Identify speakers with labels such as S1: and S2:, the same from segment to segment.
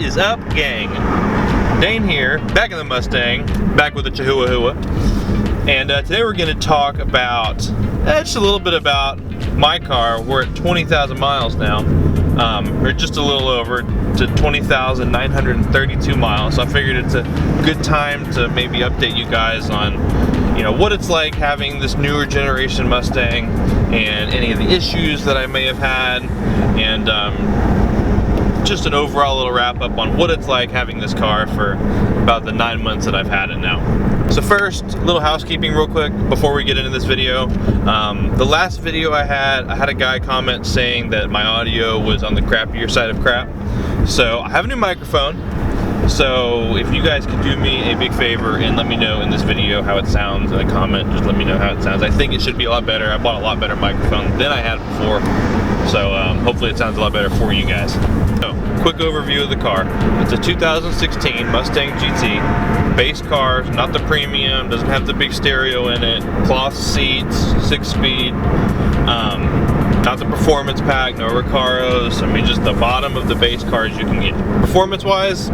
S1: What is up, gang? Dane here, back in the Mustang, back with the Chihuahua. And today we're going to talk about, just a little bit about my car. We're at 20,000 miles now, or just a little over, to 20,932 miles. So I figured it's a good time to maybe update you guys on, you know, what it's like having this newer generation Mustang and any of the issues that I may have had, and just an overall little wrap up on what it's like having this car for about the 9 months that I've had it now. So first, a little housekeeping real quick before we get into this video. The last video I had a guy comment saying that my audio was on the crappier side of crap. So I have a new microphone. So if you guys could do me a big favor and let me know in this video how it sounds in a comment, just let me know how it sounds. I think it should be a lot better. I bought a lot better microphone than I had before. So hopefully it sounds a lot better for you guys. So, quick overview of the car. It's a 2016 Mustang GT. Base car, not the premium, doesn't have the big stereo in it, cloth seats, 6-speed, not the performance pack, no Recaros. I mean, just the bottom of the base cars you can get. Performance wise,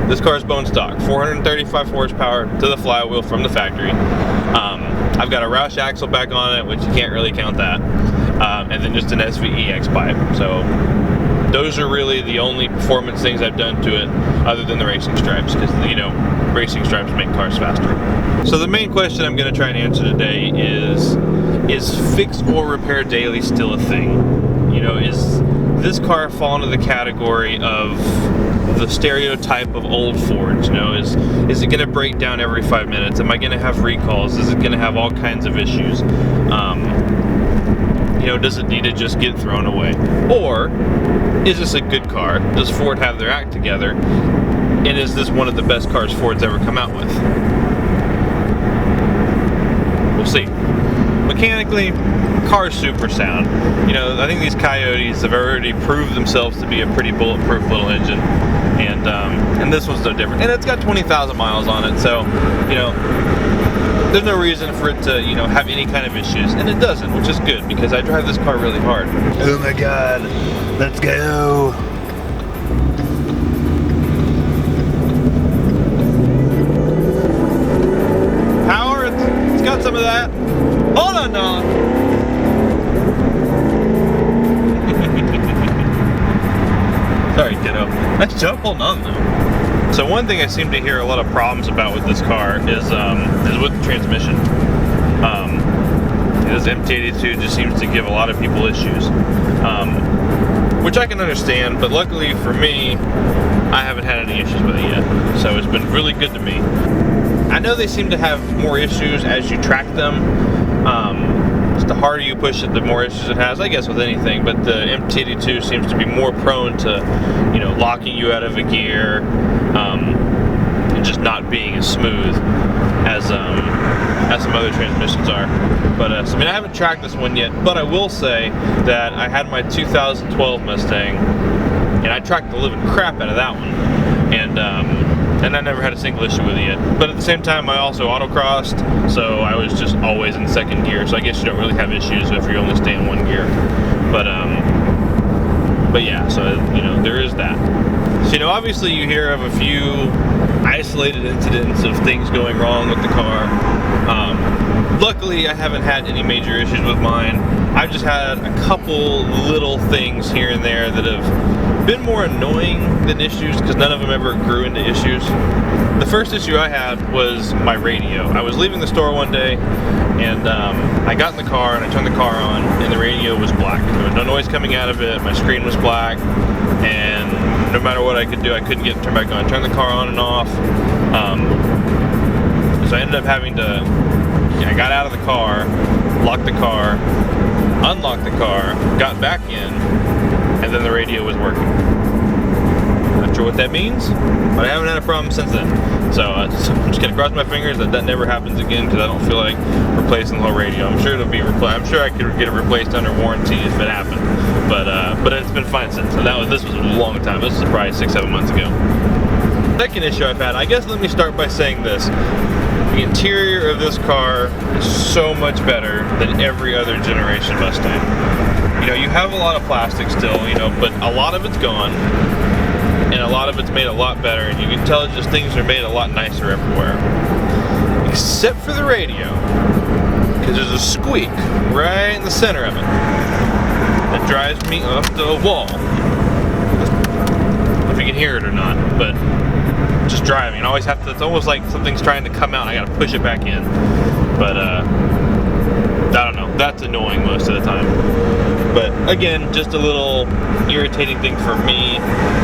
S1: this car is bone stock, 435 horsepower to the flywheel from the factory. I've got a Roush axle back on it, which you can't really count that, and then just an SVEX pipe. So those are really the only performance things I've done to it, other than the racing stripes, because, you know, racing stripes make cars faster. So the main question I'm going to try and answer today is fix or repair daily still a thing? You know, is this car fall into the category of the stereotype of old Fords? You know, is it going to break down every 5 minutes? Am I going to have recalls? Is it going to have all kinds of issues? You know, does it need to just get thrown away? Or is this a good car? Does Ford have their act together? And is this one of the best cars Ford's ever come out with? We'll see. Mechanically, car's super sound. You know, I think these Coyotes have already proved themselves to be a pretty bulletproof little engine, and this one's no different. And it's got 20,000 miles on it, so, you know, there's no reason for it to, you know, have any kind of issues, and it doesn't, which is good because I drive this car really hard.
S2: Oh my God, let's go.
S1: Power, it's got some of that. Hold on, no. Sorry, kiddo. Nice job holding on, though. So one thing I seem to hear a lot of problems about with this car is with the transmission. This MT82 just seems to give a lot of people issues, which I can understand, but luckily for me, I haven't had any issues with it yet, so it's been really good to me. I know they seem to have more issues as you track them. Just the harder you push it, the more issues it has, I guess with anything, but the MT82 seems to be more prone to, you know, locking you out of a gear, and just not being as smooth as some other transmissions are. But I mean, I haven't tracked this one yet, but I will say that I had my 2012 Mustang, and I tracked the living crap out of that one, and I never had a single issue with it yet. But at the same time, I also autocrossed, so I was just always in second gear. So I guess you don't really have issues if you only stay in one gear. But yeah, so, you know, there is that. So, you know, obviously you hear of a few isolated incidents of things going wrong with the car. Luckily, I haven't had any major issues with mine. I've just had a couple little things here and there that have been more annoying than issues, because none of them ever grew into issues. The first issue I had was my radio. I was leaving the store one day, and I got in the car and I turned the car on, and the radio was black. There was no noise coming out of it. My screen was black, and no matter what I could do, I couldn't get it turned back on. Turn the car on and off. So I ended up having to, I got out of the car, locked the car, unlocked the car, got back in, and then the radio was working. Not sure what that means, but I haven't had a problem since then. So I'm just gonna cross my fingers that never happens again, because I don't feel like replacing the whole radio. I'm sure it'll be replaced. I'm sure I could get it replaced under warranty if it happened. But it's been fine since. So this was a long time. This was probably 6-7 months ago. Second issue I've had. I guess let me start by saying this. The interior of this car is so much better than every other generation Mustang. You know, you have a lot of plastic still, you know, but a lot of it's gone. And a lot of it's made a lot better, and you can tell just things are made a lot nicer everywhere. Except for the radio, because there's a squeak right in the center of it that drives me up the wall. I don't know if you can hear it or not, but just driving. I always have to, it's almost like something's trying to come out and I gotta push it back in. But I don't know, that's annoying most of the time. But again, just a little irritating thing for me.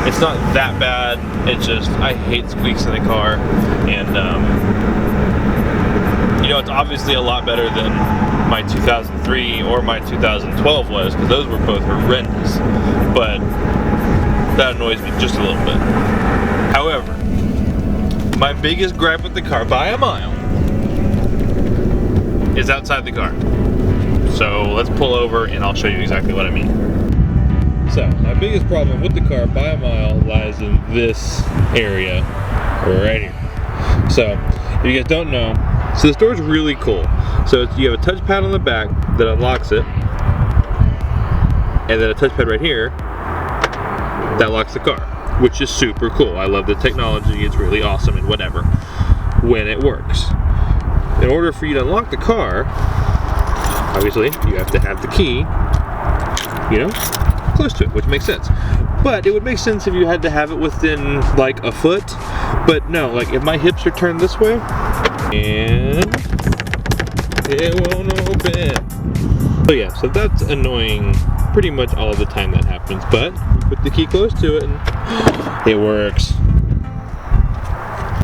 S1: It's not that bad, it's just, I hate squeaks in the car. And you know, it's obviously a lot better than my 2003 or my 2012 was, because those were both horrendous. But that annoys me just a little bit. However, my biggest gripe with the car by a mile is outside the car. So let's pull over and I'll show you exactly what I mean. So my biggest problem with the car by a mile lies in this area right here. So if you guys don't know, so this door is really cool. So you have a touchpad on the back that unlocks it, and then a touchpad right here that locks the car, which is super cool. I love the technology, it's really awesome and whatever, when it works. In order for you to unlock the car, obviously, you have to have the key, you know, close to it, which makes sense. But it would make sense if you had to have it within like a foot, but no, like if my hips are turned this way, and it won't open. So yeah, so that's annoying pretty much all the time that happens, but you put the key close to it and it works.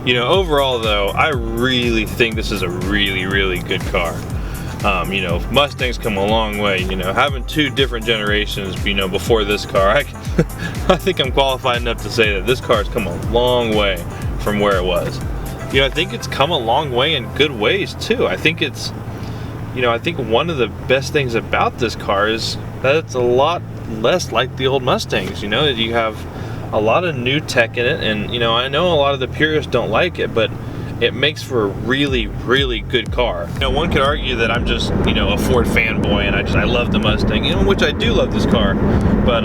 S1: You know, overall though, I really think this is a really, really good car. You know, Mustangs come a long way. You know, having two different generations, you know, before this car, I think I'm qualified enough to say that this car has come a long way from where it was. You know, I think it's come a long way in good ways too. I think it's, you know, I think one of the best things about this car is that it's a lot less like the old Mustangs. You know, that you have a lot of new tech in it, and you know, I know a lot of the purists don't like it, but it makes for a really, really good car. You know, one could argue that I'm just, you know, a Ford fanboy and I love the Mustang, you know, which I do love this car, but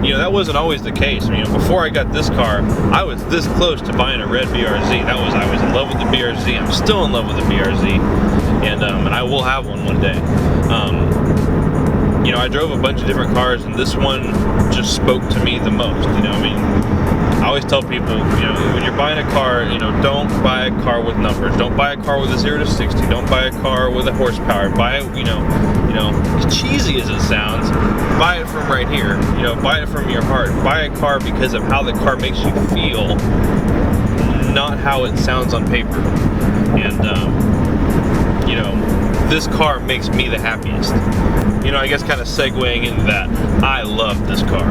S1: you know, that wasn't always the case. You know, before I got this car, I was this close to buying a red BRZ. I was in love with the BRZ. I'm still in love with the BRZ, and I will have one day. You know, I drove a bunch of different cars, and this one just spoke to me the most. You know, I mean, I always tell people, you know, when you're buying a car, you know, don't buy a car with numbers. Don't buy a car with a 0 to 60. Don't buy a car with a horsepower. Buy it, you know, as cheesy as it sounds, buy it from right here. You know, buy it from your heart. Buy a car because of how the car makes you feel, not how it sounds on paper. And you know, this car makes me the happiest. You know, I guess kind of segueing into that, I love this car.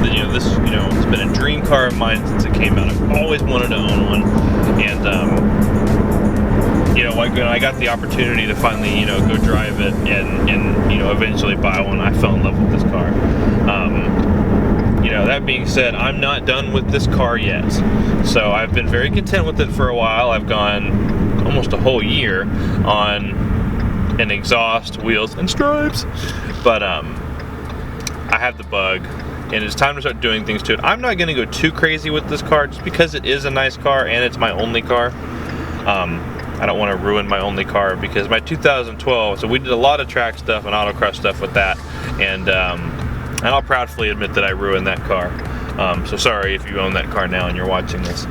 S1: You know, it's been a dream car of mine since it came out. I've always wanted to own one, and you know, when I got the opportunity to finally, you know, go drive it and you know, eventually buy one, I fell in love with this car. You know, that being said, I'm not done with this car yet. So I've been very content with it for a while. I've gone almost a whole year on an exhaust, wheels, and stripes. But I have the bug, and it's time to start doing things to it. I'm not gonna go too crazy with this car just because it is a nice car and it's my only car. I don't want to ruin my only car, because my 2012, so we did a lot of track stuff and autocross stuff with that, and I'll proudly admit that I ruined that car. So sorry if you own that car now and you're watching this,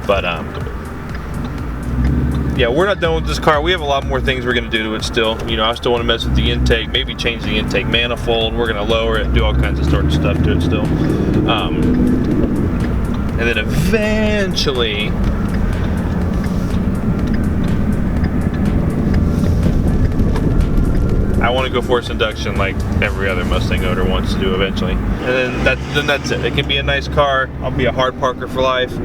S1: but yeah, we're not done with this car. We have a lot more things we're gonna do to it still. You know, I still want to mess with the intake, maybe change the intake manifold. We're gonna lower it, do all kinds of sort of stuff to it still, and then eventually, I want to go force induction like every other Mustang owner wants to do eventually. And then that's it. It can be a nice car. I'll be a hard parker for life.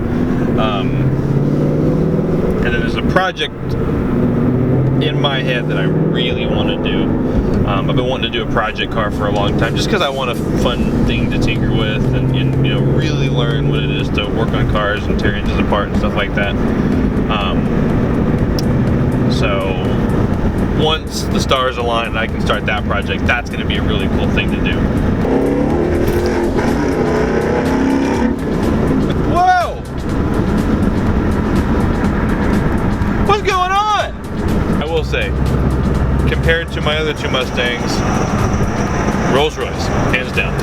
S1: And then there's a project in my head that I really want to do. I've been wanting to do a project car for a long time, just because I want a fun thing to tinker with and you know, really learn what it is to work on cars and tear engines apart and stuff like that. So once the stars align and I can start that project, that's going to be a really cool thing to do. will say, compared to my other two Mustangs, Rolls Royce, hands down.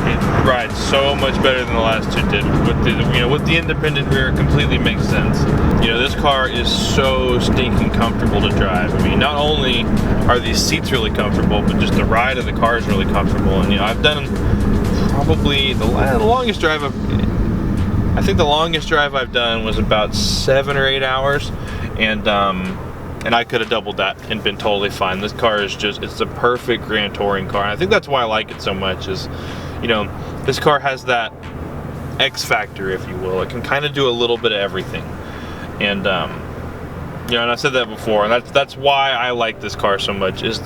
S1: It rides so much better than the last two did. With the independent rear, it completely makes sense. This car is so stinking comfortable to drive. I mean, not only are these seats really comfortable, but just the ride of the car is really comfortable. And I've done probably the longest drive. I think the longest drive I've done was about 7 or 8 hours, and I could have doubled that and been totally fine. This car is it's the perfect Grand Touring car. And I think that's why I like it so much is, this car has that X factor, if you will. It can kind of do a little bit of everything. And, and I've said that before, and that's why I like this car so much is,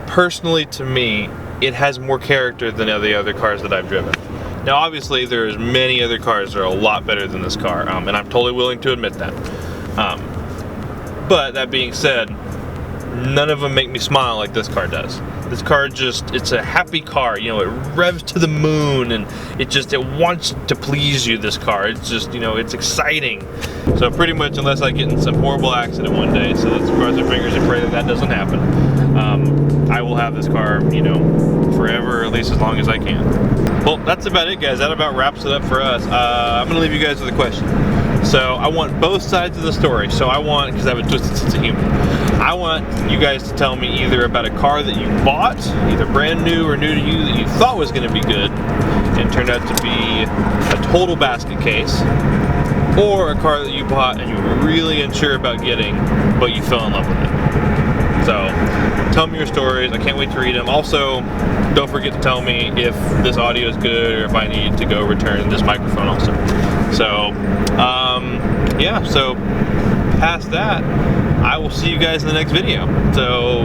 S1: personally to me, it has more character than the other cars that I've driven. Now, obviously, there's many other cars that are a lot better than this car, and I'm totally willing to admit that. But that being said, none of them make me smile like this car does. This car it's a happy car. It revs to the moon, and it wants to please you, this car. It's just, it's exciting. So pretty much, unless I get in some horrible accident one day, so let's cross our fingers and pray that doesn't happen, I will have this car, forever, or at least as long as I can. Well, that's about it, guys. That about wraps it up for us. I'm gonna leave you guys with a question. So I want both sides of the story. So because I have a twisted sense of humor, I want you guys to tell me either about a car that you bought, either brand new or new to you, that you thought was going to be good and turned out to be a total basket case, or a car that you bought and you were really unsure about getting, but you fell in love with it. So tell me your stories. I can't wait to read them. Also, don't forget to tell me if this audio is good or if I need to go return this microphone also. So yeah, so past that, I will see you guys in the next video. So